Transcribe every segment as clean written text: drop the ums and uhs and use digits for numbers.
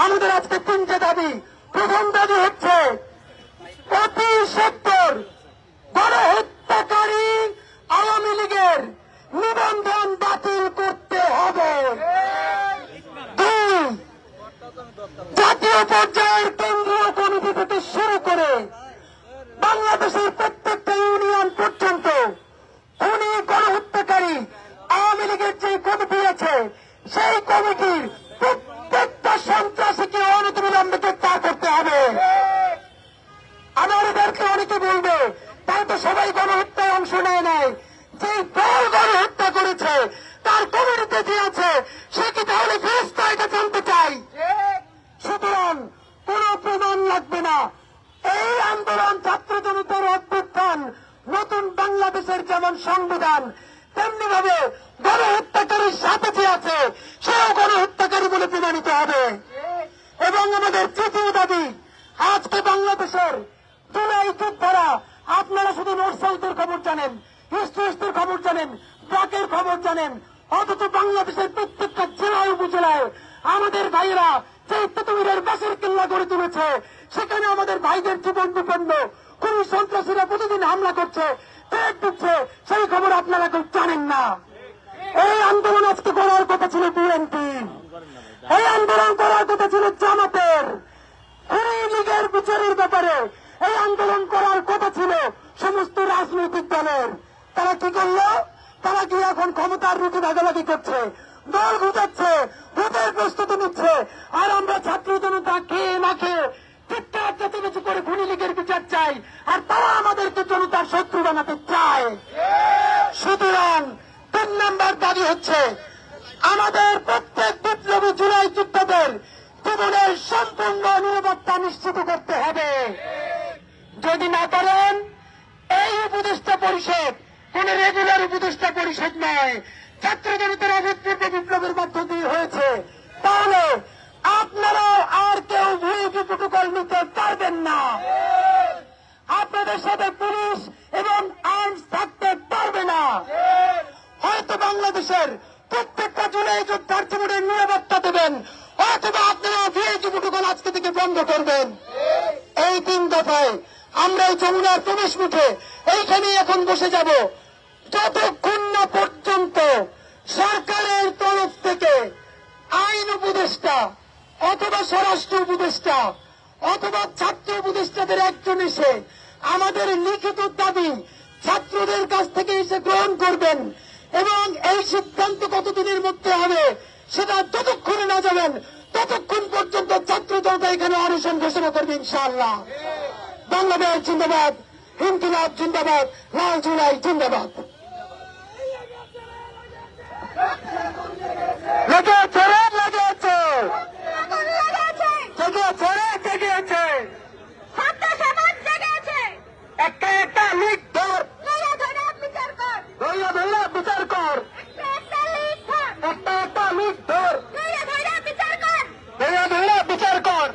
আমাদের আজকে তিনটে দাবি। প্রথম দাবি হচ্ছে অতি সত্তর গণহত্যাকারী আওয়ামী লীগের নিবন্ধন বাতিল করতে হবে। দুই, জাতীয় পর্যায়ের কেন্দ্রীয় কমিটি থেকে শুরু করে বাংলাদেশের প্রত্যেকটা ইউনিয়ন পর্যন্ত খুনি গণহত্যাকারী আওয়ামী লীগের যে কমিটি আছে সেই কমিটির প্রত্যেকটা সন্ত্রাসীকে অনতিবিলম্বে গ্রেফতার করতে হবে। আমাদেরকে অনেকে বলবে তাই তো সবাই গণহত্যায় অংশ নেয় নাই, যে দল গণহত্যা করেছে তার কমিটিতে যে আছে সে কি তাহলে ফেরেশতা, এটা জানতে চাই। সুতরাং কোন প্রমাণ লাগবে না। এই আন্দোলন ছাত্র জনতার অভ্যুত্থান নতুন বাংলাদেশের যেমন সংবিধান, তেমনি ভাবে গণহত্যাকারীর সাথে যে আছে সেও গণহত্যাকারী বলে প্রমাণিত হবে। এবং আমাদের তৃতীয় দাবি, আজকে বাংলাদেশের জুলাই যোদ্ধারা, আপনারা শুধু নর্থ সাউথের খবর জানেন, ইস্ট ওয়েস্টের খবর জানেন, ব্লকের খবর জানেন, অথচ বাংলাদেশের প্রত্যেকটা জেলায় উপজেলায় আমাদের ভাইয়েরা যে তেতুমিরের বাসের কেল্লা গড়ে তুলেছে, সেখানে আমাদের ভাইদের জীবন বিপন্ন, কোন সন্ত্রাসীরা প্রতিদিন হামলা করছে, ট্রেড দিচ্ছে, সেই খবর আপনারা কেউ জানেন না। এই আন্দোলন আজকে করার কথা ছিল বিএনপি, এই আন্দোলন করার কথা ছিল জামাতের, এই লীগের বিচারের ব্যাপারে এই আন্দোলন করার কথা ছিল সমস্ত রাজনৈতিক দলের। তারা কি করলো? তারা কি এখন ক্ষমতার রুটি ভাগাভাগি করছে, দল ঘুটাচ্ছে, ভোটের প্রস্তুতি নিচ্ছে, আর আমরা ছাত্র জনতা খেয়ে না খেয়ে চিৎকার চেঁচামেচি করে খুনি লীগের বিচার চাই, আর তারা আমাদেরকে জনতার শত্রু বানাতে চায়। সুতরাং 3 নম্বর দাবি হচ্ছে আমাদের প্রত্যেক বিপ্লবী জুলাই যোদ্ধাদের জীবনের সম্পূর্ণ নিরাপত্তা নিশ্চিত করতে হবে। যদি না পারেন, এই উপদেষ্টা পরিষদ কোন রেগুলার উপদেষ্টা পরিষদ নয়, ছাত্র জনতার অভূতপূর্ব বিপ্লবের মধ্য দিয়ে হয়েছে, তাহলে আপনারা আর কেউ ভিআইপি প্রোটোকল নিতে পারবেন না। আপনাদের সাথে পুলিশ এবং আর্মস থাকতে পারবে না। হয়তো বাংলাদেশের প্রত্যেকটা জুলাই যোদ্ধার জীবনের নিরাপত্তা দেবেন, অথবা আপনারা ভিআইপি প্রোটোকল আজকে থেকে বন্ধ করবেন। এই 3 দফায় আমরা এই যমুনার প্রবেশ মুখে এইখানেই এখন বসে যাব, যতক্ষণ না পর্যন্ত সরকারের তরফ থেকে আইন উপদেষ্টা অথবা স্বরাষ্ট্র উপদেষ্টা অথবা ছাত্র উপদেষ্টাদের একজন এসে আমাদের লিখিত দাবি ছাত্রদের কাছ থেকে এসে গ্রহণ করবেন, এবং এই সিদ্ধান্ত কতদিনের মধ্যে হবে সেটা যতক্ষণে না যাবেন ততক্ষণ পর্যন্ত ছাত্র জনতা এখানে অনশন ঘোষণা করবে ইনশাআল্লাহ। বাংলাদেশ জিন্দাবাদ, ইনকিলাব জিন্দাবাদ, লাল জুলাই জিন্দাবাদ। লেগেছে রে, লেগেছে, জেগেছে রে, জেগেছে, একটা একটা লিগ ধর, ধৈর্য ধরে বিচার কর, একটা একটা লিগ ধর, ধৈর্য ধরে বিচার কর।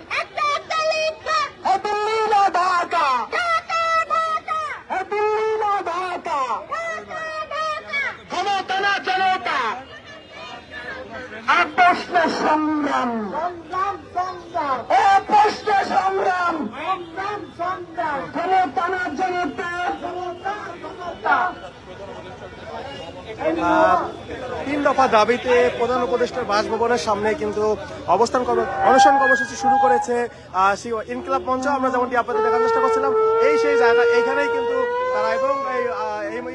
দিল্লি না ঢাকা, দিল্লি না ঢাকা, ক্ষমতা না জনতা, প্রশ্ন সংগ্রাম, প্রশ্ন সংগ্রাম, ক্ষমতা না জনতা। 3 দফা দাবিতে প্রধান উপদেষ্টার বাসভবনের সামনে কিন্তু অনশন কর্মসূচি শুরু করেছে ইনকিলাব মঞ্চ। আমরা যেমনটি আপনাদের দেখার চেষ্টা করছিলাম, এই সেই জায়গা, এইখানেই কিন্তু তারা, এবং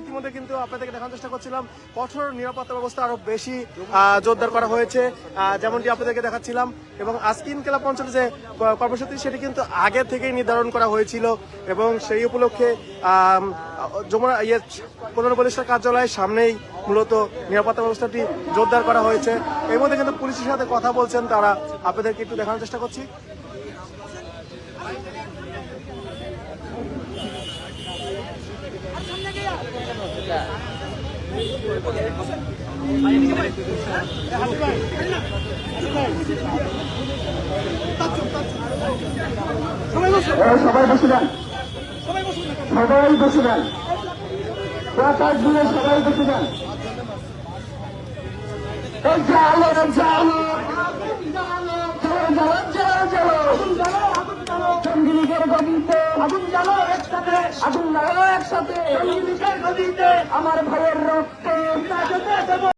ইতিমধ্যে কিন্তু আপনাদেরকে দেখার চেষ্টা করছিলাম কঠোর নিরাপত্তা ব্যবস্থা আরো বেশি জোরদার করা হয়েছে, যেমনটি আপনাদেরকে দেখাচ্ছিলাম। এবং আজকে ইনকিলাব মঞ্চের যে কর্মসূচি সেটি কিন্তু আগে থেকেই নির্ধারণ করা হয়েছিল, এবং সেই উপলক্ষে যমুনা প্রধান উপদেষ্টার কার্যালয়ের সামনেই মূলত নিরাপত্তা ব্যবস্থাটি জোরদার করা হয়েছে। এর মধ্যে কিন্তু পুলিশের সাথে কথা বলছেন তারা, আপনাদেরকে একটু দেখানোর চেষ্টা করছি। সবাই বসে যান, সবাই বসে যান, প্রাকাশ দিয়ে সবাই বসে যান। জালো জালো সঙ্গীতের গদিতে আগুন জ্বালো একসাথে, আগুন লাগাও একসাথে সঙ্গীতের গদিতে আমার ভাইয়ের রক্তে না যেতে দেব